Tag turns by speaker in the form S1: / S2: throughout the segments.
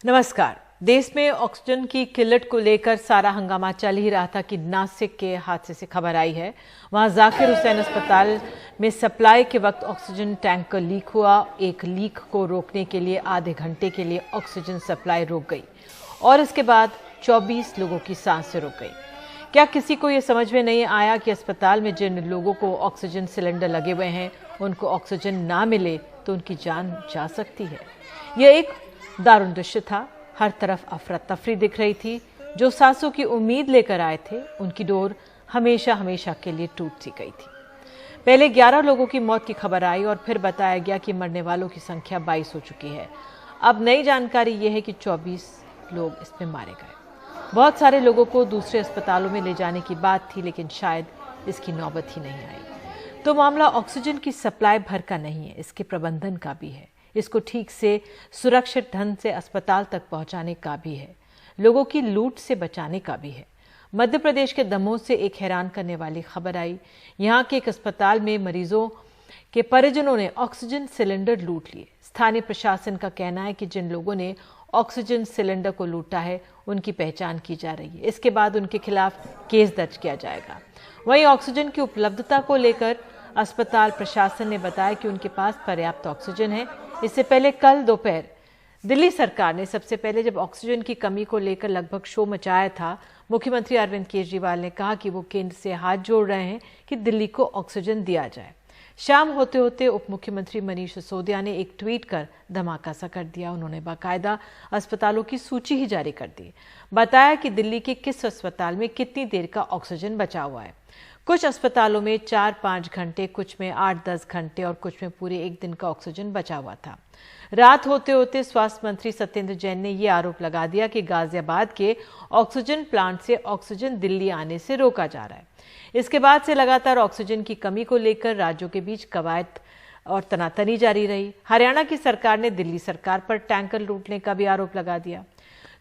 S1: नमस्कार। देश में ऑक्सीजन की किल्लत को लेकर सारा हंगामा चल ही रहा था कि नासिक के हादसे से खबर आई है। वहां जाकिर हुसैन अस्पताल में सप्लाई के वक्त ऑक्सीजन टैंकर लीक हुआ। एक लीक को रोकने के लिए आधे घंटे के लिए ऑक्सीजन सप्लाई रुक गई और इसके बाद 24 लोगों की सांसें रुक गई। क्या किसी को ये समझ में नहीं आया कि अस्पताल में जिन लोगों को ऑक्सीजन सिलेंडर लगे हुए हैं उनको ऑक्सीजन ना मिले तो उनकी जान जा सकती है। यह एक दारुण दृश्य था। हर तरफ अफरा तफरी दिख रही थी। जो सांसों की उम्मीद लेकर आए थे उनकी डोर हमेशा हमेशा के लिए टूट सी गई थी। पहले 11 लोगों की मौत की खबर आई और फिर बताया गया कि मरने वालों की संख्या 22 हो चुकी है। अब नई जानकारी यह है कि 24 लोग इसमें मारे गए। बहुत सारे लोगों को दूसरे अस्पतालों में ले जाने की बात थी, लेकिन शायद इसकी नौबत ही नहीं आई। तो मामला ऑक्सीजन की सप्लाई भर का नहीं है, इसके प्रबंधन का भी है। इसको ठीक से सुरक्षित ढंग से अस्पताल तक पहुंचाने का भी है। लोगों की लूट से बचाने का भी है। मध्य प्रदेश के दमोह से एक हैरान करने वाली खबर आई। यहां के एक अस्पताल में मरीजों के परिजनों ने ऑक्सीजन सिलेंडर लूट लिए। स्थानीय प्रशासन का कहना है कि जिन लोगों ने ऑक्सीजन सिलेंडर को लूटा है उनकी पहचान की जा रही है। इसके बाद उनके खिलाफ केस दर्ज किया जाएगा। वहीं ऑक्सीजन की उपलब्धता को लेकर अस्पताल प्रशासन ने बताया कि उनके पास पर्याप्त ऑक्सीजन है। इससे पहले कल दोपहर दिल्ली सरकार ने सबसे पहले जब ऑक्सीजन की कमी को लेकर लगभग शो मचाया था, मुख्यमंत्री अरविंद केजरीवाल ने कहा कि वो केंद्र से हाथ जोड़ रहे हैं कि दिल्ली को ऑक्सीजन दिया जाए। शाम होते होते उप मुख्यमंत्री मनीष सिसोदिया ने एक ट्वीट कर धमाका सा कर दिया। उन्होंने बाकायदा अस्पतालों की सूची ही जारी कर दी। बताया कि दिल्ली के किस अस्पताल में कितनी देर का ऑक्सीजन बचा हुआ है। कुछ अस्पतालों में 4-5 घंटे, कुछ में 8-10 घंटे और कुछ में पूरे एक दिन का ऑक्सीजन बचा हुआ था। रात होते होते स्वास्थ्य मंत्री सत्येंद्र जैन ने यह आरोप लगा दिया कि गाजियाबाद के ऑक्सीजन प्लांट से ऑक्सीजन दिल्ली आने से रोका जा रहा है। इसके बाद से लगातार ऑक्सीजन की कमी को लेकर राज्यों के बीच कवायद और तनातनी जारी रही। हरियाणा की सरकार ने दिल्ली सरकार पर टैंकर लूटने का भी आरोप लगा दिया।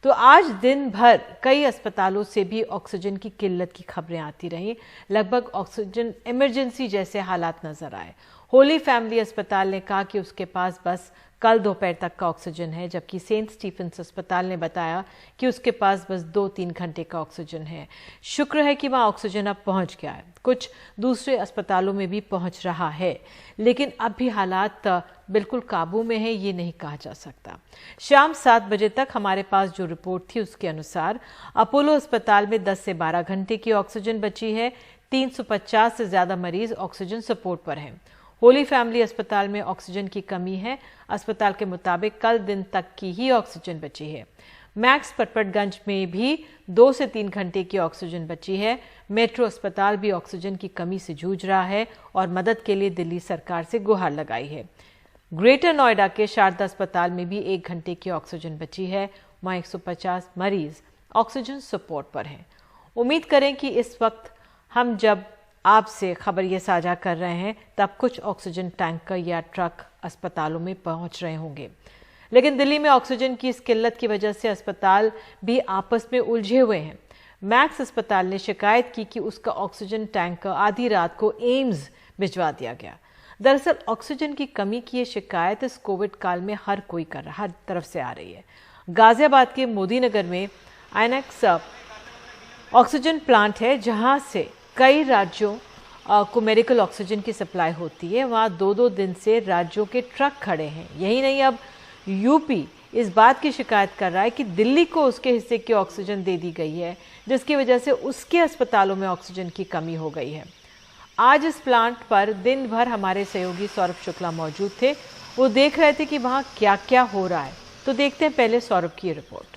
S1: तो आज दिन भर कई अस्पतालों से भी ऑक्सीजन की किल्लत की खबरें आती रहीं। लगभग ऑक्सीजन इमरजेंसी जैसे हालात नजर आए। होली फैमिली अस्पताल ने कहा कि उसके पास बस कल दोपहर तक का ऑक्सीजन है, जबकि सेंट स्टीफेंस अस्पताल ने बताया कि उसके पास बस 2-3 घंटे का ऑक्सीजन है। शुक्र है कि वहां ऑक्सीजन अब पहुंच गया है। कुछ दूसरे अस्पतालों में भी पहुंच रहा है, लेकिन अब भी हालात बिल्कुल काबू में है ये नहीं कहा जा सकता। शाम 7 बजे तक हमारे पास जो रिपोर्ट थी उसके अनुसार अपोलो अस्पताल में 10 से 12 घंटे की ऑक्सीजन बची है। 350 से ज्यादा मरीज ऑक्सीजन सपोर्ट पर हैं। होली फैमिली अस्पताल में ऑक्सीजन की कमी है। अस्पताल के मुताबिक कल दिन तक की ही ऑक्सीजन बची है। मैक्स पटपटगंज में भी 2 से 3 घंटे की ऑक्सीजन बची है। मेट्रो अस्पताल भी ऑक्सीजन की कमी से जूझ रहा है और मदद के लिए दिल्ली सरकार से गुहार लगाई है। ग्रेटर नोएडा के शारदा अस्पताल में भी 1 घंटे की ऑक्सीजन बची है। वहां 150 मरीज ऑक्सीजन सपोर्ट पर हैं। उम्मीद करें कि इस वक्त हम जब आपसे खबर ये साझा कर रहे हैं तब कुछ ऑक्सीजन टैंकर या ट्रक अस्पतालों में पहुंच रहे होंगे। लेकिन दिल्ली में ऑक्सीजन की इस किल्लत की वजह से अस्पताल भी आपस में उलझे हुए हैं। मैक्स अस्पताल ने शिकायत की कि उसका ऑक्सीजन टैंकर आधी रात को एम्स भिजवा दिया गया। दरअसल ऑक्सीजन की कमी की ये शिकायत इस कोविड काल में हर कोई कर रहा, हर तरफ से आ रही है। गाजियाबाद के मोदी नगर में आइनेक्स ऑक्सीजन प्लांट है, जहां से कई राज्यों को मेडिकल ऑक्सीजन की सप्लाई होती है। वहां 2-2 दिन से राज्यों के ट्रक खड़े हैं। यही नहीं, अब यूपी इस बात की शिकायत कर रहा है कि दिल्ली को उसके हिस्से की ऑक्सीजन दे दी गई है, जिसकी वजह से उसके अस्पतालों में ऑक्सीजन की कमी हो गई है। आज इस प्लांट पर दिन भर हमारे सहयोगी सौरभ शुक्ला मौजूद थे। वो देख रहे थे कि वहां क्या क्या हो रहा है। तो देखते हैं पहले सौरभ की रिपोर्ट।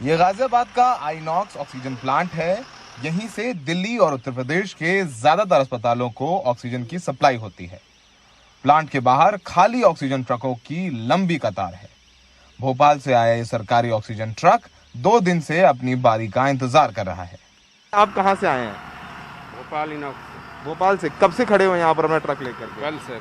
S2: ये गाजियाबाद का आइनॉक्स ऑक्सीजन प्लांट है। यहीं से दिल्ली और उत्तर प्रदेश के ज्यादातर अस्पतालों को ऑक्सीजन की सप्लाई होती है। प्लांट के बाहर खाली ऑक्सीजन ट्रकों की लंबी कतार है। भोपाल से आया ये सरकारी ऑक्सीजन ट्रक 2 दिन से अपनी बारी का इंतजार कर रहा है।
S3: आप कहाँ से आए हैं?
S4: भोपाल इनॉक्स।
S3: भोपाल से कब से खड़े हो यहाँ पर अपना ट्रक लेकर?
S4: कल से।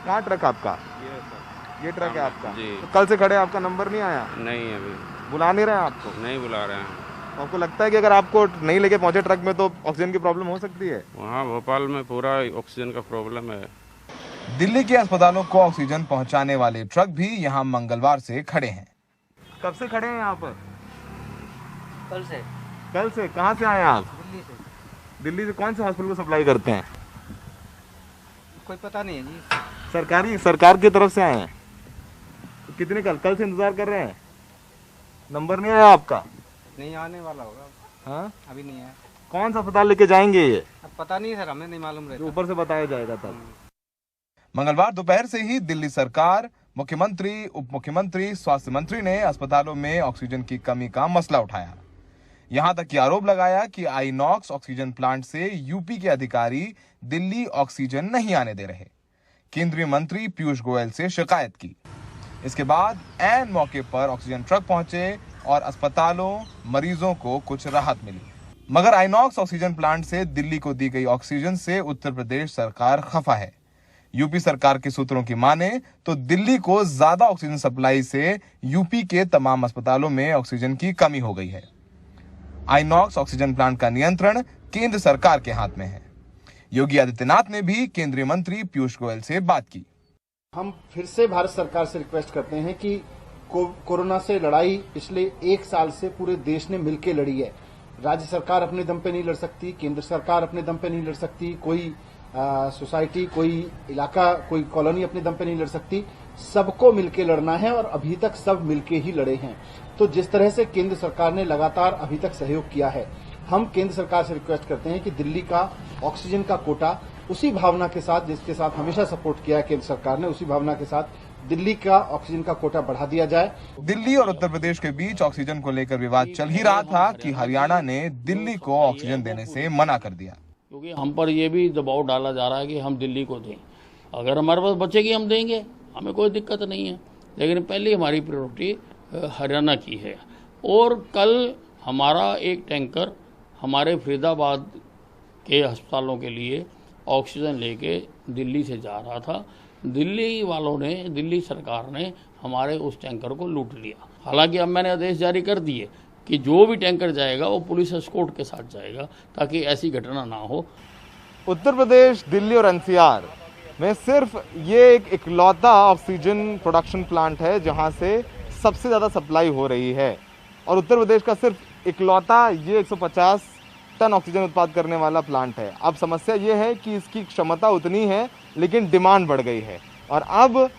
S3: कहाँ ट्रक आपका?
S4: ये
S3: ये ट्रक है आपका
S4: जी।
S3: तो कल से खड़े, आपका नंबर नहीं आया?
S4: नहीं, अभी
S3: बुला नहीं रहे आपको?
S4: नहीं बुला रहे हैं।
S3: तो आपको लगता है कि अगर आपको नहीं लेके पहुंचे ट्रक में तो ऑक्सीजन की प्रॉब्लम हो सकती है?
S4: वहाँ भोपाल में पूरा ऑक्सीजन का प्रॉब्लम है।
S2: दिल्ली के अस्पतालों को ऑक्सीजन पहुंचाने वाले ट्रक भी यहां मंगलवार से खड़े हैं।
S3: कब से खड़े हैं यहाँ पर?
S5: कल से।
S3: कल से? कहाँ से आए आप?
S5: दिल्ली से।
S3: दिल्ली से कौन से हॉस्पिटल को सप्लाई करते हैं?
S5: कोई पता नहीं है जी।
S3: सरकार की तरफ से आए हैं। तो कितने कल से इंतजार कर रहे हैं? नंबर नहीं आया आपका?
S5: नहीं आने वाला होगा।
S3: हाँ,
S5: अभी नहीं है।
S3: कौन सा अस्पताल लेके जाएंगे ये?
S5: अब पता नहीं सर, हमें नहीं मालूम
S3: जो
S5: रहता।
S3: ऊपर से बताया जाएगा तब।
S2: मंगलवार दोपहर से ही दिल्ली सरकार, मुख्यमंत्री, उप मुख्यमंत्री, स्वास्थ्य मंत्री ने अस्पतालों में ऑक्सीजन की कमी का मसला उठाया। यहां तक कि आरोप लगाया कि आईनॉक्स ऑक्सीजन प्लांट से यूपी के अधिकारी दिल्ली ऑक्सीजन नहीं आने दे रहे। केंद्रीय मंत्री पीयूष गोयल से शिकायत की। इसके बाद ऐन मौके पर ऑक्सीजन ट्रक पहुंचे और अस्पतालों, मरीजों को कुछ राहत मिली। मगर आईनॉक्स ऑक्सीजन प्लांट से दिल्ली को दी गई ऑक्सीजन से उत्तर प्रदेश सरकार खफा है। यूपी सरकार के सूत्रों की माने तो दिल्ली को ज्यादा ऑक्सीजन सप्लाई से यूपी के तमाम अस्पतालों में ऑक्सीजन की कमी हो गई है। आईनॉक्स ऑक्सीजन प्लांट का नियंत्रण केंद्र सरकार के हाथ में है। योगी आदित्यनाथ ने भी केंद्रीय मंत्री पीयूष गोयल से बात की।
S6: हम फिर से भारत सरकार से रिक्वेस्ट करते हैं कि कोरोना से लड़ाई पिछले 1 साल से पूरे देश ने मिलकर लड़ी है। राज्य सरकार अपने दम पे नहीं लड़ सकती, केंद्र सरकार अपने दम पे नहीं लड़ सकती, कोई सोसाइटी, कोई इलाका, कोई कॉलोनी अपने दम पे नहीं लड़ सकती। सबको मिलके लड़ना है और अभी तक सब मिलके ही लड़े हैं। तो जिस तरह से केंद्र सरकार ने लगातार अभी तक सहयोग किया है, हम केंद्र सरकार से रिक्वेस्ट करते हैं कि दिल्ली का ऑक्सीजन का कोटा उसी भावना के साथ, जिसके साथ हमेशा सपोर्ट किया है केंद्र सरकार ने, उसी भावना के साथ दिल्ली का ऑक्सीजन का कोटा बढ़ा दिया जाए।
S2: दिल्ली और उत्तर प्रदेश के बीच ऑक्सीजन को लेकर विवाद चल ही रहा था कि हरियाणा ने दिल्ली को ऑक्सीजन देने से मना कर दिया।
S7: क्योंकि हम पर ये भी दबाव डाला जा रहा है कि हम दिल्ली को दें, अगर हमारे पास बचेगी हम देंगे, हमें कोई दिक्कत नहीं है। लेकिन पहले हमारी प्रायोरिटी हरियाणा की है। और कल हमारा एक टैंकर हमारे फरीदाबाद के अस्पतालों के लिए ऑक्सीजन लेके दिल्ली से जा रहा था। दिल्ली वालों ने, दिल्ली सरकार ने हमारे उस टैंकर को लूट लिया। हालांकि अब मैंने आदेश जारी कर दिए कि जो भी टैंकर जाएगा वो पुलिस एस्कॉर्ट के साथ जाएगा ताकि ऐसी घटना ना हो।
S3: उत्तर प्रदेश, दिल्ली और एनसीआर में सिर्फ ये एक इकलौता ऑक्सीजन प्रोडक्शन प्लांट है जहां से सबसे ज़्यादा सप्लाई हो रही है। और उत्तर प्रदेश का सिर्फ इकलौता ये 150 टन ऑक्सीजन उत्पादन करने वाला प्लांट है। अब समस्या ये है कि इसकी क्षमता उतनी है लेकिन डिमांड बढ़ गई है और अब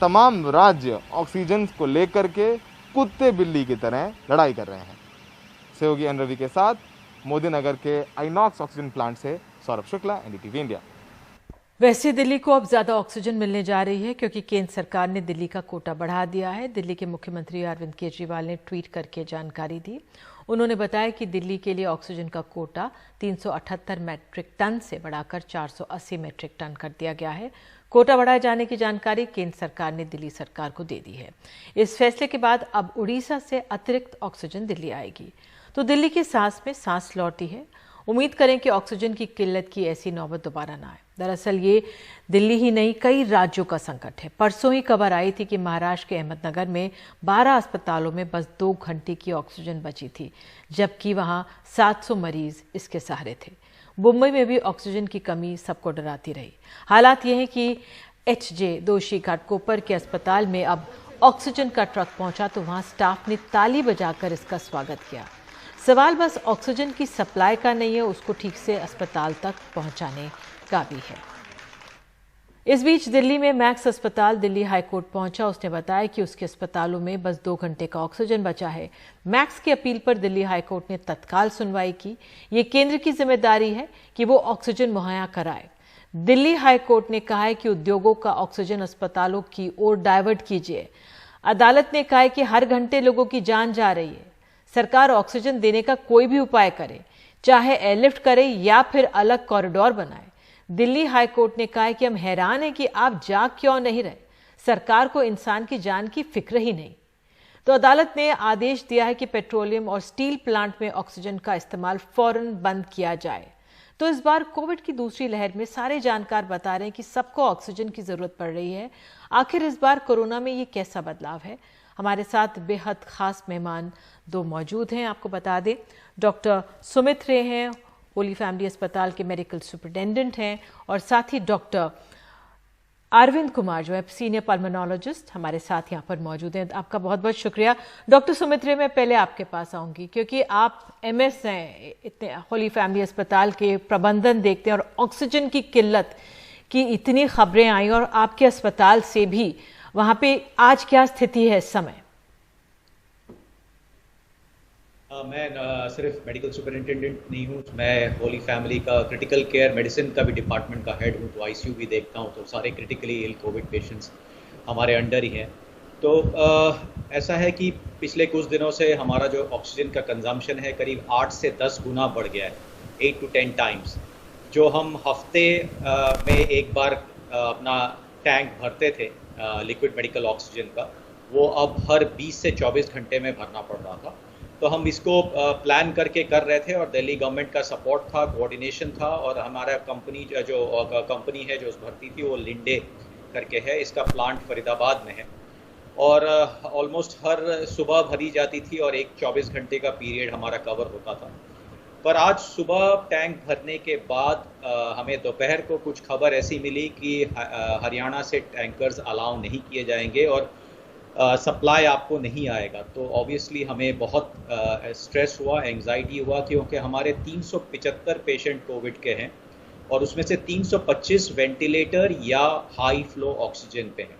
S3: तमाम राज्य ऑक्सीजन को लेकर के कुत्ते बिल्ली की तरह लड़ाई कर रहे हैं। सहयोगी एन रवि के साथ मोदी नगर के आईनॉक्स ऑक्सीजन प्लांट से सौरभ शुक्ला, एनडीटीवी इंडिया।
S1: वैसे दिल्ली को अब ज्यादा ऑक्सीजन मिलने जा रही है क्योंकि केंद्र सरकार ने दिल्ली का कोटा बढ़ा दिया है। दिल्ली के मुख्यमंत्री अरविंद केजरीवाल ने ट्वीट करके जानकारी दी। उन्होंने बताया कि दिल्ली के लिए ऑक्सीजन का कोटा 378 मैट्रिक टन से बढ़ाकर 480 मैट्रिक टन कर दिया गया है। कोटा बढ़ाए जाने की जानकारी केंद्र सरकार ने दिल्ली सरकार को दे दी है। इस फैसले के बाद अब उड़ीसा से अतिरिक्त ऑक्सीजन दिल्ली आएगी, तो दिल्ली की सांस में सांस लौटी है। उम्मीद करें कि ऑक्सीजन की किल्लत की ऐसी नौबत दोबारा ना आए। दरअसल ये दिल्ली ही नहीं, कई राज्यों का संकट है। परसों ही खबर आई थी कि महाराष्ट्र के अहमदनगर में 12 अस्पतालों में बस 2 घंटे की ऑक्सीजन बची थी, जबकि वहां 700 मरीज इसके सहारे थे। मुंबई में भी ऑक्सीजन की कमी सबको डराती रही। हालात ये है कि HJ दोषी घाटकोपर के अस्पताल में अब ऑक्सीजन का ट्रक पहुंचा तो वहां स्टाफ ने ताली बजाकर इसका स्वागत किया। सवाल बस ऑक्सीजन की सप्लाई का नहीं है, उसको ठीक से अस्पताल तक पहुंचाने का भी है। इस बीच दिल्ली में मैक्स अस्पताल दिल्ली हाईकोर्ट पहुंचा। उसने बताया कि उसके अस्पतालों में बस 2 घंटे का ऑक्सीजन बचा है। मैक्स की अपील पर दिल्ली हाईकोर्ट ने तत्काल सुनवाई की। ये केंद्र की जिम्मेदारी है कि वो ऑक्सीजन मुहैया कराए। दिल्ली हाईकोर्ट ने कहा है कि उद्योगों का ऑक्सीजन अस्पतालों की ओर डाइवर्ट कीजिए। अदालत ने कहा है कि हर घंटे लोगों की जान जा रही है। सरकार ऑक्सीजन देने का कोई भी उपाय करे, चाहे एयरलिफ्ट करे या फिर अलग कॉरिडोर बनाए। दिल्ली हाईकोर्ट ने कहा है कि हम हैरान हैं कि आप जाग क्यों नहीं रहे, सरकार को इंसान की जान की फिक्र ही नहीं। तो अदालत ने आदेश दिया है कि पेट्रोलियम और स्टील प्लांट में ऑक्सीजन का इस्तेमाल फौरन बंद किया जाए। तो इस बार कोविड की दूसरी लहर में सारे जानकार बता रहे हैं कि सबको ऑक्सीजन की जरूरत पड़ रही है। आखिर इस बार कोरोना में ये कैसा बदलाव है? हमारे साथ बेहद खास मेहमान 2 मौजूद हैं। आपको बता दें, डॉक्टर सुमित रे हैं, होली फैमिली अस्पताल के मेडिकल सुपरिटेंडेंट हैं, और साथ ही डॉक्टर अरविंद कुमार जो है सीनियर पल्मोनोलॉजिस्ट हमारे साथ यहाँ पर मौजूद हैं। आपका बहुत बहुत शुक्रिया। डॉक्टर सुमित्रे, मैं पहले आपके पास आऊंगी क्योंकि आप एमएस हैं, इतने होली फैमिली अस्पताल के प्रबंधन देखते हैं और ऑक्सीजन की किल्लत की इतनी खबरें आई और आपके अस्पताल से भी, वहाँ पे आज क्या स्थिति है इस समय?
S8: मैं सिर्फ मेडिकल सुपरिटेंडेंट नहीं हूँ, मैं होली फैमिली का क्रिटिकल केयर मेडिसिन का भी डिपार्टमेंट का हेड हूँ, तो आईसीयू भी देखता हूँ, तो सारे क्रिटिकली इल कोविड पेशेंट्स हमारे अंडर ही हैं। तो ऐसा है कि पिछले कुछ दिनों से हमारा जो ऑक्सीजन का कंजम्पशन है करीब 8 से 10 गुना बढ़ गया है, 8 to 10 टाइम्स। जो हम हफ्ते में एक बार अपना टैंक भरते थे लिक्विड मेडिकल ऑक्सीजन का, वो अब हर 20 से 24 घंटे में भरना पड़ रहा था। तो हम इसको प्लान करके कर रहे थे और दिल्ली गवर्नमेंट का सपोर्ट था, कोऑर्डिनेशन था, और हमारा कंपनी है जो भरती थी वो लिंडे करके है, इसका प्लांट फरीदाबाद में है, और ऑलमोस्ट हर सुबह भरी जाती थी और एक 24 घंटे का पीरियड हमारा कवर होता था। पर आज सुबह टैंक भरने के बाद हमें दोपहर को कुछ खबर ऐसी मिली कि हरियाणा से टैंकर्स अलाउ नहीं किए जाएंगे और सप्लाई आपको नहीं आएगा। तो ऑब्वियसली हमें बहुत स्ट्रेस हुआ, एंजाइटी हुआ, क्योंकि हमारे 375 पेशेंट कोविड के हैं और उसमें से 325 वेंटिलेटर या हाई फ्लो ऑक्सीजन पे हैं।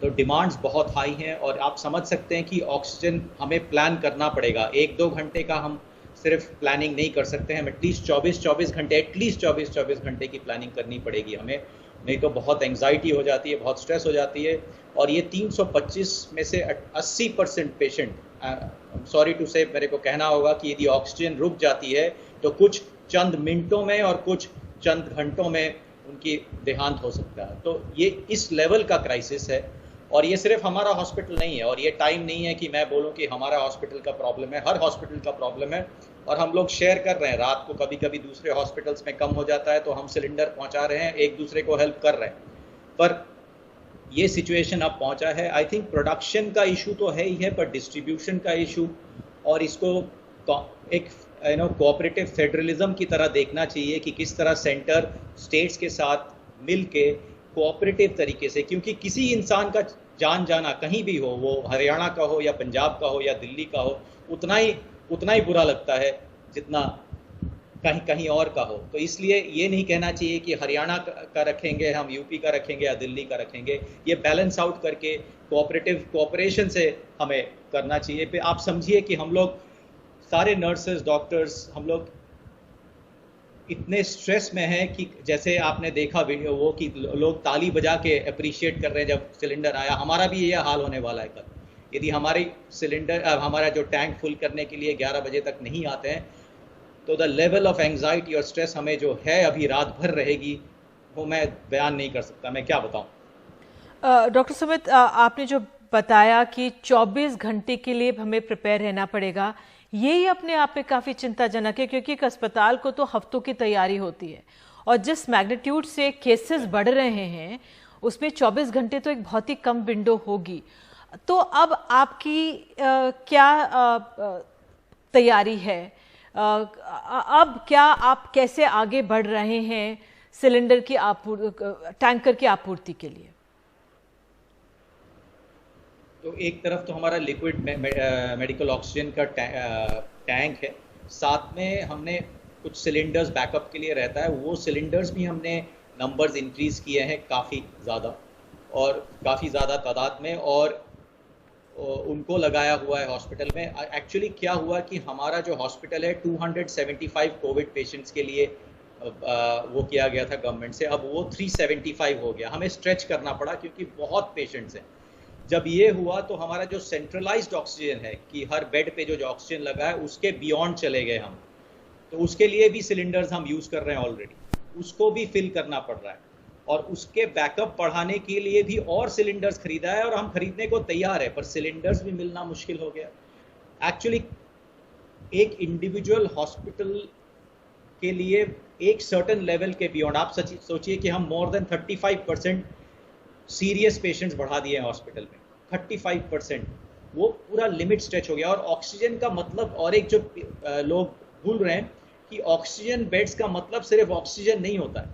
S8: तो डिमांड्स बहुत हाई हैं और आप समझ सकते हैं कि ऑक्सीजन हमें प्लान करना पड़ेगा। 1-2 घंटे का हम सिर्फ प्लानिंग नहीं कर सकते हैं, हम एटलीस्ट 24 घंटे की प्लानिंग करनी पड़ेगी हमें, नहीं तो बहुत एंजाइटी हो जाती है, बहुत स्ट्रेस हो जाती है। और ये 325 में से 80% पेशेंट, सॉरी टू से मेरे को कहना होगा कि यदि ऑक्सीजन रुक जाती है तो कुछ चंद मिनटों में और कुछ चंद घंटों में उनकी देहांत हो सकता है। तो ये इस लेवल का क्राइसिस है और ये सिर्फ हमारा हॉस्पिटल नहीं है और ये टाइम नहीं है कि मैं बोलूं कि हमारा हॉस्पिटल का प्रॉब्लम है, हर हॉस्पिटल का प्रॉब्लम है और हम लोग शेयर कर रहे हैं। रात को कभी कभी दूसरे हॉस्पिटल्स में कम हो जाता है तो हम सिलेंडर पहुंचा रहे हैं, एक दूसरे को हेल्प कर रहे हैं, पर ये सिचुएशन अब पहुंचा है। आई थिंक प्रोडक्शन का इशू तो है ही है, पर डिस्ट्रीब्यूशन का इशू और इसको एक कोऑपरेटिव फेडरलिज्म की तरह देखना चाहिए कि किस तरह सेंटर स्टेट्स के साथ मिलके कोऑपरेटिव तरीके से, क्योंकि किसी इंसान का जान जाना कहीं भी हो, वो हरियाणा का हो या पंजाब का हो या दिल्ली का हो, उतना ही बुरा लगता है जितना कहीं और का हो। तो इसलिए ये नहीं कहना चाहिए कि हरियाणा का रखेंगे हम, यूपी का रखेंगे या दिल्ली का रखेंगे। ये बैलेंस आउट करके कोऑपरेशन से हमें करना चाहिए। पे आप समझिए कि हम लोग सारे नर्सेस, डॉक्टर्स, हम लोग इतने स्ट्रेस में हैं कि जैसे आपने देखा वीडियो वो कि लोग ताली बजा के अप्रिशिएट कर रहे हैं जब सिलेंडर आया। हमारा भी यह हाल होने वाला है कल, यदि हमारा जो टैंक फुल करने के लिए 11 बजे तक नहीं आते हैं तो द लेवल ऑफ एंजाइटी और स्ट्रेस हमें जो है अभी रात भर रहेगी, वो मैं बयान नहीं कर सकता, मैं क्या बताऊं।
S1: डॉक्टर सुमित, आपने जो बताया कि 24 घंटे के लिए हमें प्रिपेयर रहना पड़ेगा, यही अपने आप में काफ़ी चिंताजनक है क्योंकि एक अस्पताल को तो हफ्तों की तैयारी होती है और जिस मैग्नीट्यूड से केसेस बढ़ रहे हैं उसमें 24 घंटे तो एक बहुत ही कम विंडो होगी। तो अब आपकी क्या तैयारी है? अब क्या आप कैसे आगे बढ़ रहे हैं सिलेंडर की टैंकर की आपूर्ति के लिए?
S8: तो एक तरफ तो हमारा लिक्विड मेडिकल ऑक्सीजन का टैंक है, साथ में हमने कुछ सिलेंडर्स बैकअप के लिए रहता है, वो सिलेंडर्स भी हमने नंबर्स इंक्रीज किए हैं काफ़ी ज़्यादा तादाद में और उनको लगाया हुआ है हॉस्पिटल में। एक्चुअली क्या हुआ कि हमारा जो हॉस्पिटल है 275 कोविड पेशेंट्स के लिए वो किया गया था गवर्नमेंट से, अब वो 375 हो गया। हमें स्ट्रेच करना पड़ा क्योंकि बहुत पेशेंट्स हैं। जब ये हुआ तो हमारा जो सेंट्रलाइज्ड ऑक्सीजन है कि हर बेड पे जो ऑक्सीजन लगा है उसके बियॉन्ड चले गए हम, तो उसके लिए भी सिलेंडर्स हम यूज़ कर रहे हैं ऑलरेडी, उसको भी फिल करना पड़ रहा है और उसके बैकअप बढ़ाने के लिए भी और सिलेंडर्स खरीदा है और हम खरीदने को तैयार है, पर सिलेंडर्स भी मिलना मुश्किल हो गया। एक्चुअली एक इंडिविजुअल हॉस्पिटल के लिए एक सर्टेन लेवल के बियॉन्ड, आप सोचिए कि हम मोर देन 35% सीरियस पेशेंट्स बढ़ा दिए हैं हॉस्पिटल में, 35%, वो पूरा लिमिट स्ट्रेच हो गया। और ऑक्सीजन का मतलब, और एक जो लोग भूल रहे हैं कि ऑक्सीजन बेड्स का मतलब सिर्फ ऑक्सीजन नहीं होता है,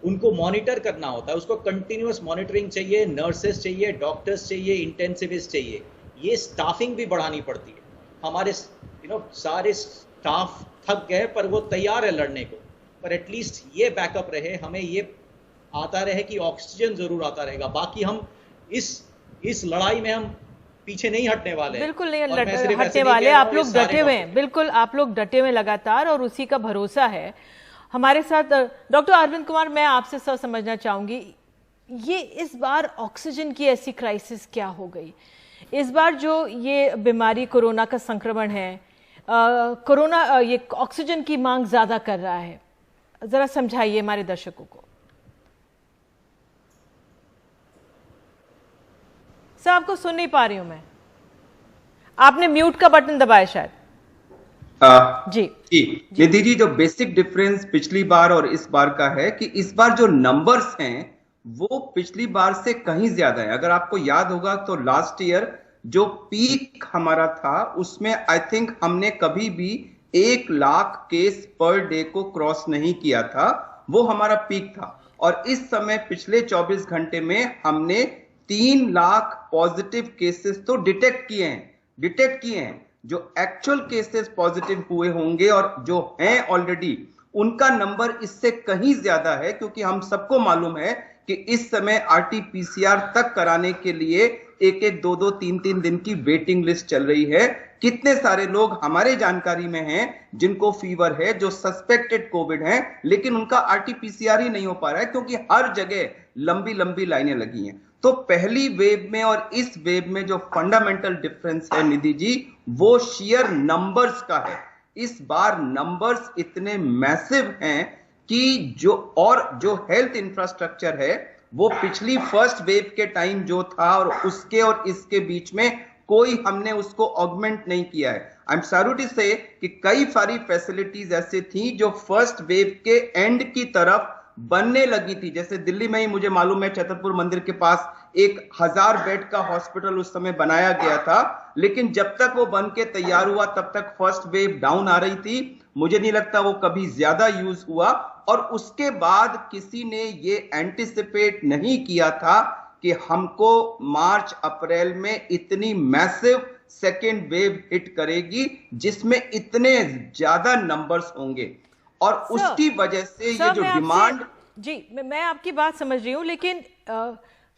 S8: उनको मॉनिटर करना होता है, उसको कंटिन्यूअस मॉनिटरिंग चाहिए, नर्सेस चाहिए, डॉक्टर्स चाहिए, इंटेंसिविस्ट चाहिए, ये स्टाफिंग भी बढ़ानी पड़ती है। हमारे सारे स्टाफ थक गए पर वो तैयार है लड़ने को, पर एटलीस्ट ये बैकअप रहे, हमें ये आता रहे कि ऑक्सीजन जरूर आता रहेगा। बाकी हम इस लड़ाई में हम पीछे नहीं हटने वाले,
S1: बिल्कुल नहीं हटने वाले। आप लोग डटे हुए हैं, बिल्कुल आप लोग डटे हुए लगातार, और उसी का भरोसा है। हमारे साथ डॉक्टर अरविंद कुमार, मैं आपसे सब समझना चाहूंगी, ये इस बार ऑक्सीजन की ऐसी क्राइसिस क्या हो गई? इस बार जो ये बीमारी कोरोना का संक्रमण है, कोरोना ये ऑक्सीजन की मांग ज्यादा कर रहा है, जरा समझाइए हमारे दर्शकों को। सर आपको सुन नहीं पा रही हूं मैं, आपने म्यूट का बटन दबाया शायद।
S9: जी निधि जी, जो बेसिक डिफरेंस पिछली बार और इस बार का है कि इस बार जो नंबर्स हैं वो पिछली बार से कहीं ज्यादा है। अगर आपको याद होगा तो लास्ट ईयर जो पीक हमारा था उसमें आई थिंक हमने कभी भी 1 लाख केस पर डे को क्रॉस नहीं किया था, वो हमारा पीक था। और इस समय पिछले 24 घंटे में हमने 3 लाख पॉजिटिव केसेस तो डिटेक्ट किए हैं। जो एक्चुअल केसेस पॉजिटिव हुए होंगे और जो हैं ऑलरेडी, उनका नंबर इससे कहीं ज्यादा है, क्योंकि हम सबको मालूम है कि इस समय आरटीपीसीआर तक कराने के लिए 1-1, 2-2, 3-3 दिन की वेटिंग लिस्ट चल रही है। कितने सारे लोग हमारे जानकारी में हैं जिनको फीवर है, जो सस्पेक्टेड कोविड हैं, लेकिन उनका आरटीपीसीआर ही नहीं हो पा रहा है क्योंकि हर जगह लंबी लंबी लाइनें लगी हैं। तो पहली वेव में और इस वेव में जो फंडामेंटल डिफरेंस है निधि जी, वो शेयर नंबर्स का है। इस बार नंबर्स इतने मैसिव हैं कि जो हेल्थ इंफ्रास्ट्रक्चर है वो पिछली फर्स्ट वेव के टाइम जो था और उसके और इसके बीच में कोई हमने उसको ऑगमेंट नहीं किया है। आई एम सॉरी टू से कि कई सारी फैसिलिटीज ऐसी थी जो फर्स्ट वेव के एंड की तरफ बनने लगी थी। जैसे दिल्ली में ही मुझे मालूम है छतरपुर मंदिर के पास 1000 बेड का हॉस्पिटल उस समय बनाया गया था, लेकिन जब तक वो बन के तैयार हुआ तब तक फर्स्ट वेव डाउन आ रही थी। मुझे नहीं लगता वो कभी ज्यादा यूज हुआ। और उसके बाद किसी ने ये एंटिसिपेट नहीं किया था कि हमको मार्च अप्रैल में इतनी मैसिव सेकेंड वेव हिट करेगी जिसमें इतने ज्यादा नंबर्स होंगे। और उसकी वजह से ये जो डिमांड,
S1: जी मैं आपकी बात समझ रही हूँ, लेकिन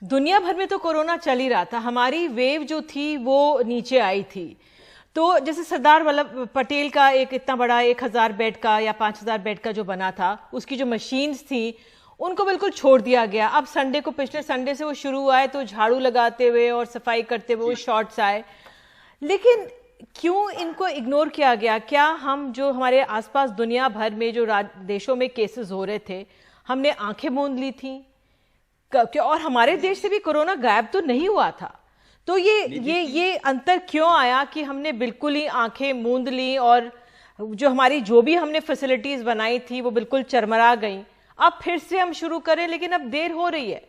S1: दुनिया भर में तो कोरोना चल ही रहा था, हमारी वेव जो थी वो नीचे आई थी। तो जैसे सरदार वल्लभ पटेल का एक इतना बड़ा 1000 बेड का या 5000 बेड का जो बना था, उसकी जो मशीन्स थी उनको बिल्कुल छोड़ दिया गया। अब संडे को, पिछले संडे से वो शुरू हुआ है, तो झाड़ू लगाते हुए और सफाई करते हुए शॉट्स आए, लेकिन क्यों इनको इग्नोर किया गया? क्या हम जो हमारे आसपास दुनिया भर में जो देशों में केसेस हो रहे थे, हमने आंखें मूंद ली थी? और हमारे देश से भी कोरोना गायब तो नहीं हुआ था। तो ये अंतर क्यों आया कि हमने बिल्कुल ही आंखें मूंद ली और जो हमारी जो भी हमने फैसिलिटीज बनाई थी वो बिल्कुल चरमरा गई? अब फिर से हम शुरू करें, लेकिन अब देर हो रही है।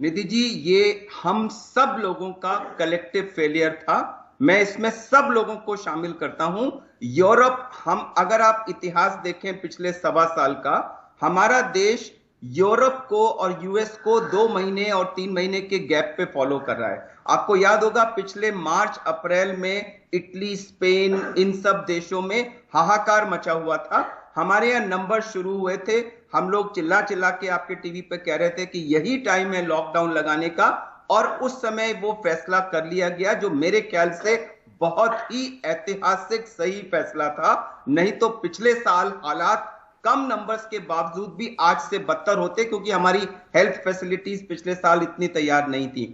S9: निधि जी, ये हम सब लोगों का कलेक्टिव फेलियर था। मैं इसमें सब लोगों को शामिल करता हूं। यूरोप, अगर आप इतिहास देखें पिछले 1.25 साल का, हमारा देश यूरोप को और यूएस को 2 महीने और 3 महीने के गैप पे फॉलो कर रहा है। आपको याद होगा पिछले मार्च अप्रैल में इटली, स्पेन, इन सब देशों में हाहाकार मचा हुआ था। हमारे यहाँ नंबर शुरू हुए थे, हम लोग चिल्ला चिल्ला के आपके टीवी पे कह रहे थे कि यही टाइम है लॉकडाउन लगाने का, और उस समय वो फैसला कर लिया गया, जो मेरे ख्याल से बहुत ही ऐतिहासिक सही फैसला था। नहीं तो पिछले साल हालात कम नंबर्स के बावजूद भी आज से बदतर होते, क्योंकि हमारी हेल्थ फैसिलिटीज पिछले साल इतनी तैयार नहीं थी।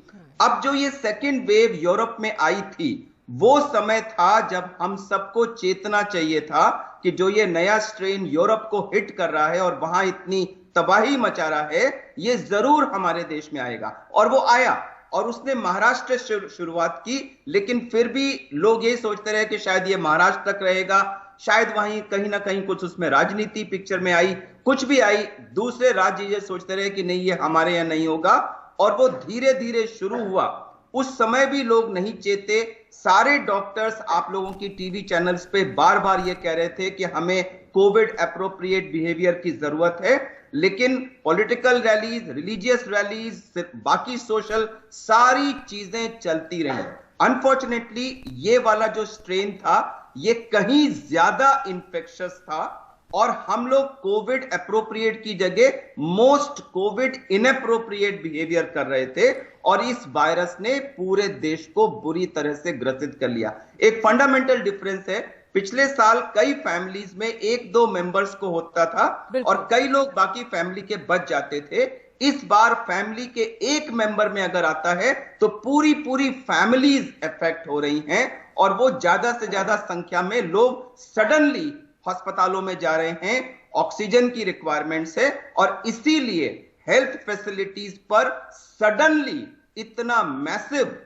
S9: अब जो ये सेकेंड वेव यूरोप में आई थी, वो समय था जब हम सबको चेतना चाहिए था कि जो ये नया स्ट्रेन यूरोप को हिट कर रहा है और वहां इतनी तबाही मचा रहा है, ये जरूर हमारे देश में आएगा। और वो आया, और उसने महाराष्ट्र से शुरुआत की, लेकिन फिर भी लोग ये सोचते रहे कि शायद ये महाराष्ट्र तक रहेगा, शायद वहीं कहीं ना कहीं कुछ उसमें राजनीति पिक्चर में आई, कुछ भी आई, दूसरे राज्य ये सोचते रहे कि नहीं ये हमारे यहाँ नहीं होगा, और वो धीरे धीरे शुरू हुआ। उस समय भी लोग नहीं चेते। सारे डॉक्टर्स आप लोगों की टीवी चैनल्स पे बार बार ये कह रहे थे कि हमें कोविड एप्रोप्रिएट बिहेवियर की जरूरत है, लेकिन पॉलिटिकल रैलीज, रिलीजियस रैलीज, बाकी सोशल सारी चीजें चलती रही। अनफॉर्चुनेटली ये वाला जो स्ट्रेन था ये कहीं ज्यादा इंफेक्शियस था और हम लोग कोविड अप्रोप्रिएट की जगह मोस्ट कोविड इनअप्रोप्रिएट बिहेवियर कर रहे थे और इस वायरस ने पूरे देश को बुरी तरह से ग्रसित कर लिया। एक फंडामेंटल डिफरेंस है, पिछले साल कई फैमिलीज में 1-2 मेंबर्स को होता था और कई लोग बाकी फैमिली के बच जाते थे। इस बार फैमिली के एक मेंबर में अगर आता है तो पूरी फैमिलीज इफेक्ट हो रही हैं और वो ज्यादा से ज्यादा संख्या में लोग सडनली अस्पतालों में जा रहे हैं। ऑक्सीजन की रिक्वायरमेंट है और इसीलिए हेल्थ फैसिलिटीज पर सडनली इतना मैसिव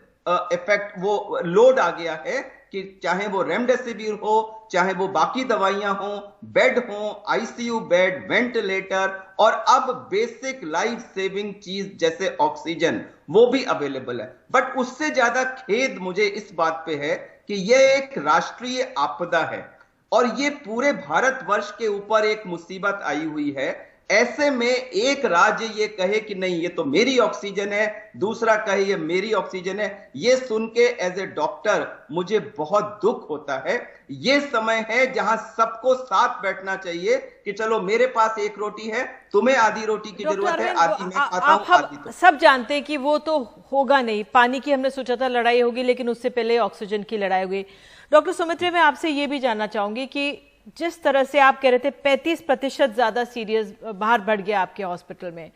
S9: इफेक्ट वो लोड आ गया है कि चाहे वो रेमडेसिविर हो, चाहे वो बाकी दवाइयां हो, बेड हो, आईसीयू बेड, वेंटिलेटर और अब बेसिक लाइफ सेविंग चीज जैसे ऑक्सीजन वो भी अवेलेबल है। बट उससे ज्यादा खेद मुझे इस बात पे है कि यह एक राष्ट्रीय आपदा है और ये पूरे भारतवर्ष के ऊपर एक मुसीबत आई हुई है। ऐसे में एक राज्य ये कहे कि नहीं ये तो मेरी ऑक्सीजन है, दूसरा कहे ये मेरी ऑक्सीजन है, ये सुन के एज ए डॉक्टर मुझे बहुत दुख होता है। ये समय है जहां सबको साथ बैठना चाहिए कि चलो मेरे पास एक रोटी है, तुम्हें आधी रोटी की जरूरत है, आधी मैं खाता हूं, आधी तो।
S1: सब जानते हैं कि वो तो होगा नहीं, पानी की हमने सोचा था लड़ाई होगी लेकिन उससे पहले ऑक्सीजन की लड़ाई होगी। डॉक्टर सुमित्रा, मैं आपसे ये भी जानना चाहूंगी कि जिस तरह से आप कह रहे थे 35% ज्यादा सीरियस बाहर बढ़ गया आपके हॉस्पिटल में,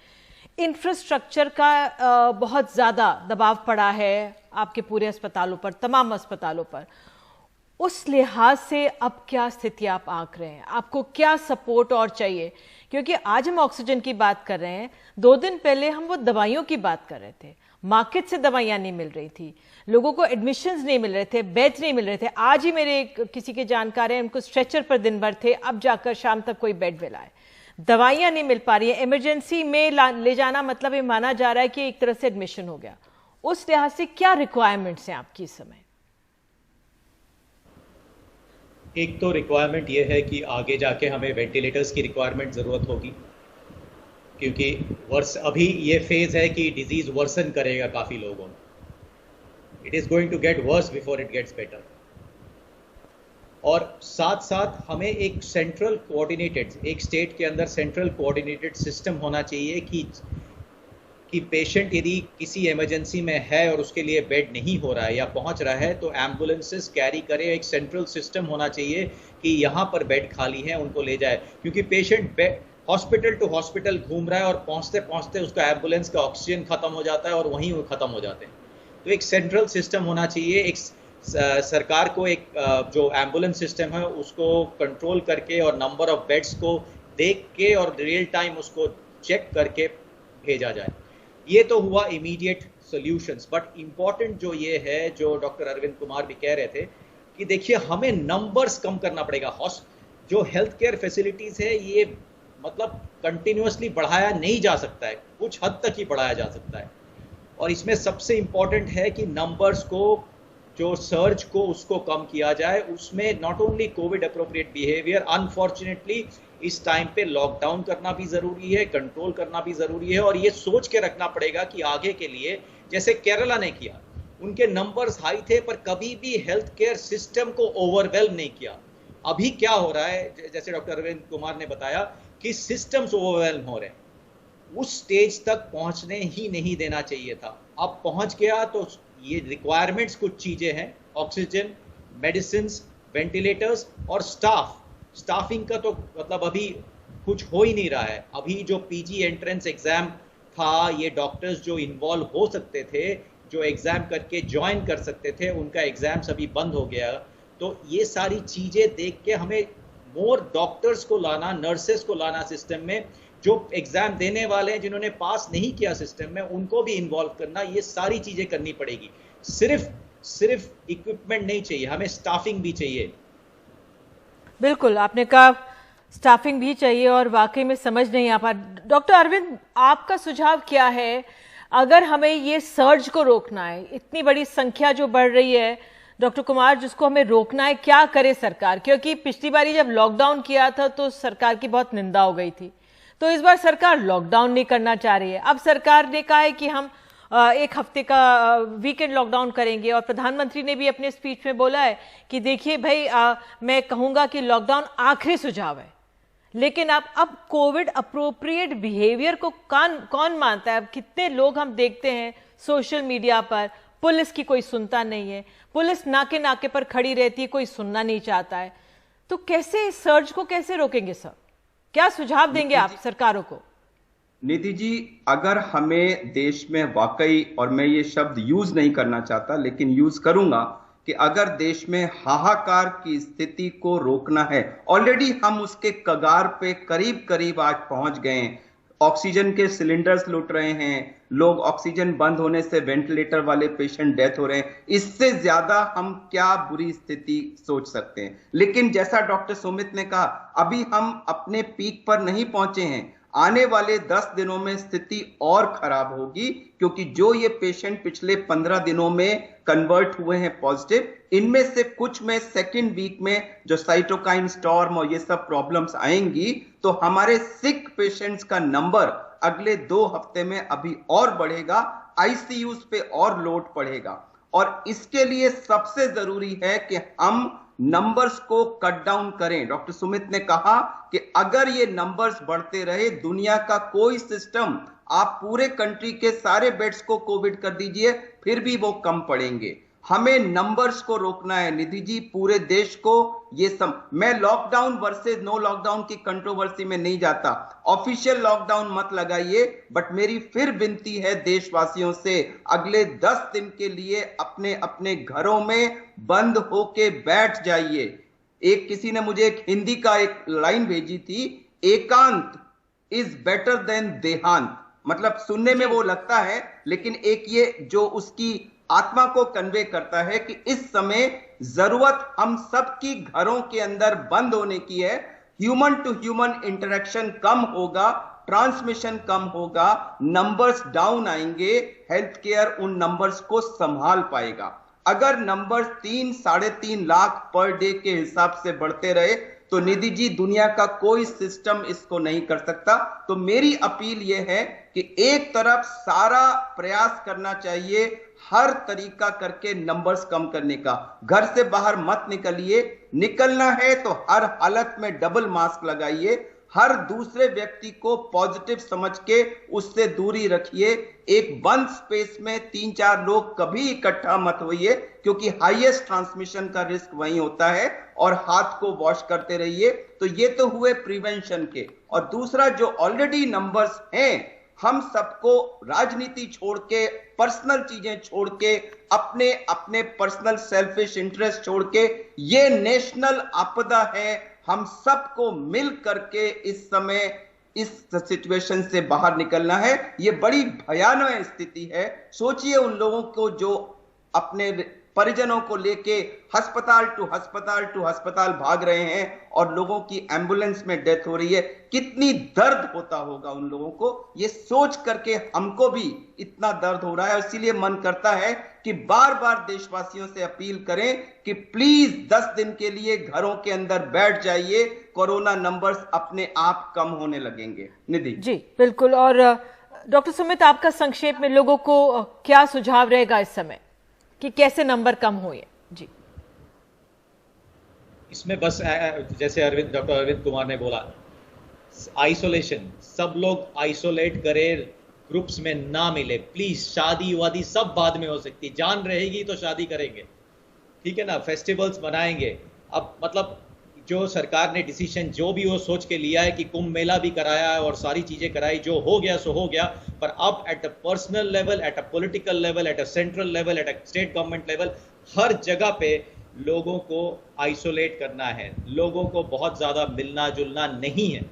S1: इंफ्रास्ट्रक्चर का बहुत ज्यादा दबाव पड़ा है आपके पूरे अस्पतालों पर, तमाम अस्पतालों पर। उस लिहाज से अब क्या स्थिति आप आंक रहे हैं? आपको क्या सपोर्ट और चाहिए? क्योंकि आज हम ऑक्सीजन की बात कर रहे हैं, 2 दिन पहले हम वो दवाइयों की बात कर रहे थे। मार्केट से दवाइयां नहीं मिल रही थी, लोगों को एडमिशन्स नहीं मिल रहे थे, बेड्स नहीं मिल रहे थे। आज ही मेरे किसी के जानकार हैं, उनको स्ट्रेचर पर दिन भर थे, अब जाकर शाम तक कोई बेड मिला है। दवाइयां नहीं मिल पा रही है, इमरजेंसी में ले जाना मतलब ये माना जा रहा है कि एक तरह से एडमिशन हो गया। उस लिहाज से क्या रिक्वायरमेंट्स हैं आपकी इस समय?
S8: एक तो रिक्वायरमेंट ये है कि आगे जाके हमें वेंटिलेटर्स की रिक्वायरमेंट ज़रूरत होगी, क्योंकि अभी ये फेज है कि डिजीज वर्सन करेगा काफ़ी लोगों में। It is going to get worse before it gets better. और साथ साथ हमें एक सेंट्रल कोऑर्डिनेटेड, एक स्टेट के अंदर सेंट्रल कोऑर्डिनेटेड सिस्टम होना चाहिए कि पेशेंट यदि किसी इमरजेंसी में है और उसके लिए बेड नहीं हो रहा है या पहुंच रहा है तो एम्बुलेंसेस कैरी करे। एक सेंट्रल सिस्टम होना चाहिए कि यहाँ पर बेड खाली है, उनको ले जाए, क्योंकि पेशेंट हॉस्पिटल टू हॉस्पिटल घूम रहा है और पहुंचते पहुंचते उसका एम्बुलेंस का ऑक्सीजन खत्म हो जाता है और वहीं वो खत्म हो जाते हैं। तो एक सेंट्रल सिस्टम होना चाहिए। एक सरकार को एक जो एम्बुलेंस सिस्टम है उसको कंट्रोल करके और नंबर ऑफ बेड्स को देख के और रियल टाइम उसको चेक करके भेजा जाए। ये तो हुआ इमीडिएट सॉल्यूशंस। बट इम्पॉर्टेंट जो ये है, जो डॉक्टर अरविंद कुमार भी कह रहे थे कि देखिए हमें नंबर्स कम करना पड़ेगा। जो हेल्थ केयर फैसिलिटीज है ये मतलब कंटिन्यूअसली बढ़ाया नहीं जा सकता है, कुछ हद तक ही बढ़ाया जा सकता है। और इसमें सबसे इंपॉर्टेंट है कि नंबर्स को, जो सर्ज को उसको कम किया जाए। उसमें not only Covid appropriate behaviour, unfortunately इस टाइम पे लॉकडाउन करना भी जरूरी है, कंट्रोल करना भी जरूरी है। और ये सोच के रखना पड़ेगा कि आगे के लिए, जैसे केरला ने किया, उनके नंबर्स हाई थे पर कभी भी हेल्थ केयर सिस्टम को ओवरवेल्म नहीं किया। अभी क्या हो रहा है, जैसे डॉक्टर अरविंद कुमार ने बताया कि सिस्टम्स ओवरवेल्म हो रहे हैं, उस स्टेज तक पहुंचने ही नहीं देना चाहिए था। अब पहुंच गया तो ये रिक्वायरमेंट्स कुछ चीजें हैं, ऑक्सीजन, मेडिसिन, वेंटिलेटर्स और स्टाफिंग का तो मतलब अभी कुछ हो ही नहीं रहा है। अभी जो पीजी एंट्रेंस एग्जाम था, ये डॉक्टर्स जो इन्वॉल्व हो सकते थे, जो एग्जाम करके ज्वाइन कर सकते थे, उनका एग्जाम्स अभी बंद हो गया। तो ये सारी चीजें देख के हमें मोर डॉक्टर्स को लाना, नर्सेस को लाना सिस्टम में, जो एग्जाम देने वाले हैं, जिन्होंने पास नहीं किया सिस्टम में, उनको भी इन्वॉल्व करना, ये सारी चीजें करनी पड़ेगी। सिर्फ इक्विपमेंट नहीं चाहिए, हमें स्टाफिंग भी चाहिए।
S1: बिल्कुल, आपने कहा स्टाफिंग भी चाहिए और वाकई में समझ नहीं आ पा। डॉक्टर अरविंद, आपका सुझाव क्या है? अगर हमें ये सर्ज को रोकना है, इतनी बड़ी संख्या जो बढ़ रही है डॉक्टर कुमार, जिसको हमें रोकना है, क्या करे सरकार? क्योंकि पिछली बारी जब लॉकडाउन किया था तो सरकार की बहुत निंदा हो गई थी, तो इस बार सरकार लॉकडाउन नहीं करना चाह रही है। अब सरकार ने कहा है कि हम 1 हफ्ते का वीकेंड लॉकडाउन करेंगे, और प्रधानमंत्री ने भी अपने स्पीच में बोला है कि देखिए भाई, मैं कहूंगा कि लॉकडाउन आखिरी सुझाव है, लेकिन अब कोविड अप्रोप्रिएट बिहेवियर को कौन मानता है? अब कितने लोग हम देखते हैं सोशल मीडिया पर, पुलिस की कोई सुनता नहीं है, पुलिस नाके नाके पर खड़ी रहती है, कोई सुनना नहीं चाहता है। तो कैसे सर्ज को कैसे रोकेंगे सर? क्या सुझाव देंगे आप सरकारों को?
S9: निधि जी, अगर हमें देश में वाकई, और मैं ये शब्द यूज नहीं करना चाहता लेकिन यूज करूंगा, कि अगर देश में हाहाकार की स्थिति को रोकना है, ऑलरेडी हम उसके कगार पे करीब करीब आज पहुंच गए हैं। ऑक्सीजन के सिलेंडर्स लुट रहे हैं, लोग ऑक्सीजन बंद होने से वेंटिलेटर वाले पेशेंट डेथ हो रहे हैं। इससे ज्यादा हम क्या बुरी स्थिति सोच सकते हैं? लेकिन जैसा डॉक्टर सुमित ने कहा, अभी हम अपने पीक पर नहीं पहुंचे हैं। आने वाले 10 दिनों में स्थिति और खराब होगी, क्योंकि जो ये पेशेंट पिछले 15 दिनों में कन्वर्ट हुए हैं पॉजिटिव, इनमें से कुछ में सेकेंड वीक में जो साइटोकाइन स्टॉर्म और ये सब प्रॉब्लम्स आएंगी, तो हमारे सिक पेशेंट्स का नंबर अगले 2 हफ्ते में अभी और बढ़ेगा, आईसीयूज पे और लोड पड़ेगा। और इसके लिए सबसे जरूरी है कि हम नंबर्स को कट डाउन करें। डॉक्टर सुमित ने कहा कि अगर ये नंबर्स बढ़ते रहे, दुनिया का कोई सिस्टम, आप पूरे कंट्री के सारे बेड्स को कोविड कर दीजिए, फिर भी वो कम पड़ेंगे। हमें नंबर्स को रोकना है निधि जी, पूरे देश को। मैं लॉकडाउन वर्सेस नो लॉकडाउन की कंट्रोवर्सी में नहीं जाता, ऑफिशियल लॉकडाउन मत लगाइए, बट मेरी फिर विनती है देशवासियों से, अगले 10 दिन के लिए अपने अपने घरों में बंद होके बैठ जाइए। किसी ने मुझे एक हिंदी का एक लाइन भेजी थी, एकांत इज बेटर देन देहांत। मतलब सुनने में वो लगता है, लेकिन एक ये जो उसकी आत्मा को कन्वे करता है कि इस समय जरूरत हम सबकी घरों के अंदर बंद होने की है। ह्यूमन टू ह्यूमन इंटरेक्शन कम होगा, ट्रांसमिशन कम होगा, नंबर्स डाउन आएंगे, हेल्थ केयर उन नंबर्स को संभाल पाएगा। अगर नंबर्स 3-3.5 लाख पर डे के हिसाब से बढ़ते रहे, तो निधि जी दुनिया का कोई सिस्टम इसको नहीं कर सकता। तो मेरी अपील यह है कि एक तरफ सारा प्रयास करना चाहिए, हर तरीका करके नंबर्स कम करने का। घर से बाहर मत निकलिए, निकलना है तो हर हालत में डबल मास्क लगाइए, हर दूसरे व्यक्ति को पॉजिटिव समझ के उससे दूरी रखिए। एक बंद स्पेस में 3-4 लोग कभी इकट्ठा मत होइए, क्योंकि हाईएस्ट ट्रांसमिशन का रिस्क वहीं होता है, और हाथ को वॉश करते रहिए। तो ये तो हुए प्रिवेंशन के। और दूसरा, जो ऑलरेडी नंबर्स हैं, हम सबको राजनीति छोड़ के, पर्सनल चीजें छोड़ के, अपने अपने पर्सनल सेल्फिश इंटरेस्ट छोड़ के, ये नेशनल आपदा है। हम सबको मिल करके इस समय इस सिचुएशन से बाहर निकलना है। ये बड़ी भयानक स्थिति है। सोचिए उन लोगों को जो अपने परिजनों को लेके अस्पताल टू अस्पताल भाग रहे हैं और लोगों की एम्बुलेंस में डेथ हो रही है, कितनी दर्द होता होगा उन लोगों को। ये सोच करके हमको भी इतना दर्द हो रहा है। इसीलिए मन करता है कि बार बार देशवासियों से अपील करें कि प्लीज 10 दिन के लिए घरों के अंदर बैठ जाइए, कोरोना नंबर्स अपने आप कम होने लगेंगे। निधि
S1: जी बिल्कुल। और डॉक्टर सुमित, आपका संक्षेप में लोगों को क्या सुझाव रहेगा इस समय कि कैसे नंबर कम हुए? जी,
S8: इसमें बस जैसे डॉक्टर अरविंद कुमार ने बोला, आइसोलेशन, सब लोग आइसोलेट करें, ग्रुप्स में ना मिले प्लीज। शादी वादी सब बाद में हो सकती, जान रहेगी तो शादी करेंगे, ठीक है ना, फेस्टिवल्स मनाएंगे। अब मतलब जो सरकार ने डिसीजन जो भी वो सोच के लिया है कि कुंभ मेला भी कराया है और सारी चीजें कराई, जो हो गया सो हो गया, पर अब at a personal level, at a political level, at a central level, at a state government level, हर जगह पे लोगों को आइसोलेट करना है। लोगों को बहुत ज्यादा मिलना जुलना नहीं है,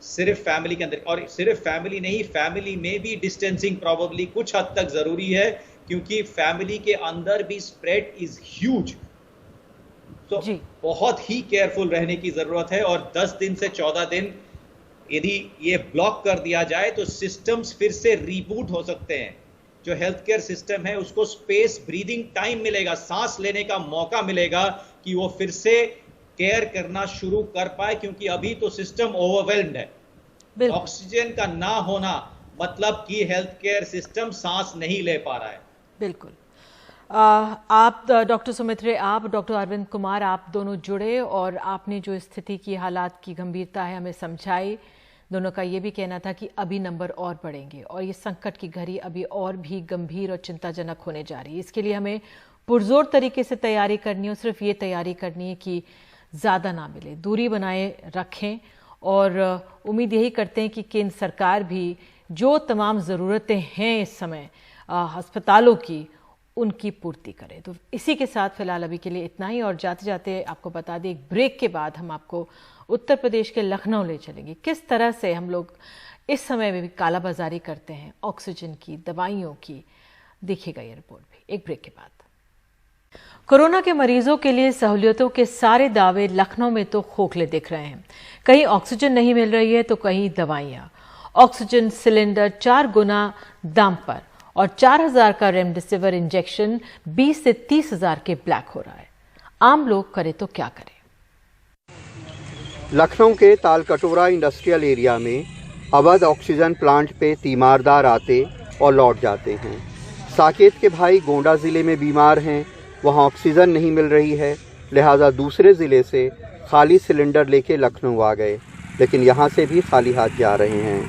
S8: सिर्फ फैमिली के अंदर। और सिर्फ फैमिली नहीं, फैमिली में भी डिस्टेंसिंग प्रोबेबली कुछ हद तक जरूरी है, क्योंकि फैमिली के अंदर भी स्प्रेड इज ह्यूज। तो बहुत ही केयरफुल रहने की जरूरत है। और 10 दिन से 14 दिन यदि ये ब्लॉक कर दिया जाए तो सिस्टम्स फिर से रीबूट हो सकते हैं। जो हेल्थ केयर सिस्टम है उसको स्पेस, ब्रीदिंग टाइम मिलेगा, सांस लेने का मौका मिलेगा कि वो फिर से केयर करना शुरू कर पाए, क्योंकि अभी तो सिस्टम ओवरवेल्म्ड है। ऑक्सीजन का ना होना मतलब कि हेल्थ केयर सिस्टम सांस नहीं ले पा रहा है।
S1: बिल्कुल। आप डॉक्टर सुमित्रे, आप डॉक्टर अरविंद कुमार, आप दोनों जुड़े और आपने जो स्थिति की, हालात की गंभीरता है हमें समझाई। दोनों का ये भी कहना था कि अभी नंबर और बढ़ेंगे और ये संकट की घड़ी अभी और भी गंभीर और चिंताजनक होने जा रही है। इसके लिए हमें पुरजोर तरीके से तैयारी करनी है और सिर्फ ये तैयारी करनी है कि ज़्यादा ना मिले, दूरी बनाए रखें और उम्मीद यही करते हैं कि केंद्र सरकार भी जो तमाम ज़रूरतें हैं इस समय अस्पतालों की, उनकी पूर्ति करें। तो इसी के साथ फिलहाल अभी के लिए इतना ही और जाते जाते आपको बता दें, एक ब्रेक के बाद हम आपको उत्तर प्रदेश के लखनऊ ले चलेंगे। किस तरह से हम लोग इस समय में भी कालाबाजारी करते हैं ऑक्सीजन की, दवाइयों की, देखिएगा ये रिपोर्ट भी एक ब्रेक के बाद। कोरोना के मरीजों के लिए सहूलियतों के सारे दावे लखनऊ में तो खोखले दिख रहे हैं। कहीं ऑक्सीजन नहीं मिल रही है तो कहीं दवाइयां। ऑक्सीजन सिलेंडर 4 गुना दाम पर और 4000 का रेमडेसिविर इंजेक्शन 20 से 30,000 के ब्लैक हो रहा है। आम लोग करे तो क्या करें।
S10: लखनऊ के तालकटोरा इंडस्ट्रियल एरिया में अवध ऑक्सीजन प्लांट पे तीमारदार आते और लौट जाते हैं। साकेत के भाई गोंडा ज़िले में बीमार हैं, वहाँ ऑक्सीजन नहीं मिल रही है, लिहाजा दूसरे ज़िले से खाली सिलेंडर लेके लखनऊ आ गए, लेकिन यहाँ से भी खाली हाथ जा रहे हैं।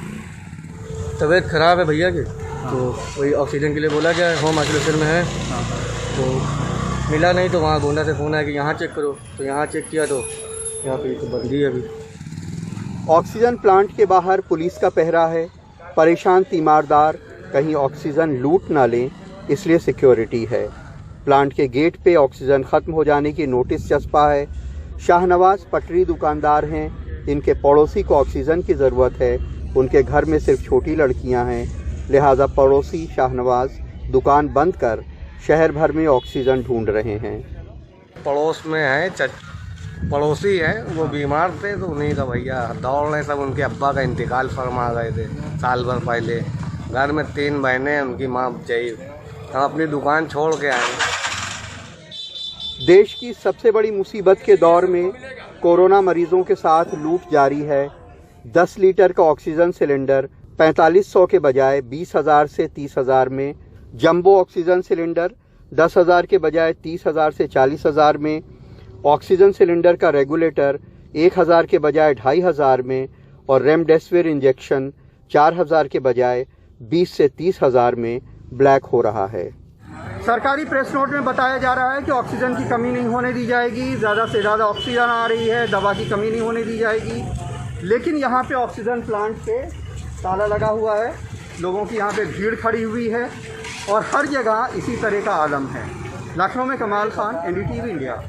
S11: तबीयत खराब है भैया की, तो वही ऑक्सीजन के लिए बोला गया, होम आइसोलेशन में है, तो मिला नहीं, तो वहाँ गोंडा से फ़ोन आया कि यहाँ चेक करो, तो यहाँ चेक किया तो यहाँ पे तो बंदी है अभी।
S10: ऑक्सीजन प्लांट के बाहर पुलिस का पहरा है। परेशान तीमारदार कहीं ऑक्सीजन लूट ना लें, इसलिए सिक्योरिटी है। प्लांट के गेट पे ऑक्सीजन खत्म हो जाने की नोटिस चस्पा है। शाहनवाज पटरी दुकानदार हैं, इनके पड़ोसी को ऑक्सीजन की ज़रूरत है। उनके घर में सिर्फ छोटी लड़कियां हैं, लिहाजा पड़ोसी शाहनवाज दुकान बंद कर शहर भर में ऑक्सीजन ढूंढ रहे हैं।
S11: पड़ोस में है, पड़ोसी हैं, वो बीमार थे, तो उन्हीं का भैया दौड़ रहे सब। उनके अब्बा का इंतकाल फरमा गए थे साल भर पहले। घर में 3 बहनें हैं, उनकी माँ चाहिए। हम अपनी दुकान छोड़ के आए।
S10: देश की सबसे बड़ी मुसीबत के दौर में कोरोना मरीजों के साथ लूट जारी है। 10 लीटर का ऑक्सीजन सिलेंडर 4500 के बजाय 20,000 से 30,000 में, जंबो ऑक्सीजन सिलेंडर 10,000 के बजाय 30,000 से 40,000 में, ऑक्सीजन सिलेंडर का रेगुलेटर 1,000 के बजाय 2,500 में और रेमडेसिविर इंजेक्शन 4,000 के बजाय 20 से 30,000 में ब्लैक हो रहा है।
S12: सरकारी प्रेस नोट में बताया जा रहा है कि ऑक्सीजन की कमी नहीं होने दी जाएगी, ज़्यादा से ज़्यादा ऑक्सीजन आ रही है, दवा की कमी नहीं होने दी जाएगी। लेकिन यहाँ पे ऑक्सीजन प्लांट पे ताला लगा हुआ है, लोगों की यहाँ पे भीड़ खड़ी हुई है और हर जगह इसी तरह का आलम है। लखनऊ में कमाल खान, NDTV इंडिया।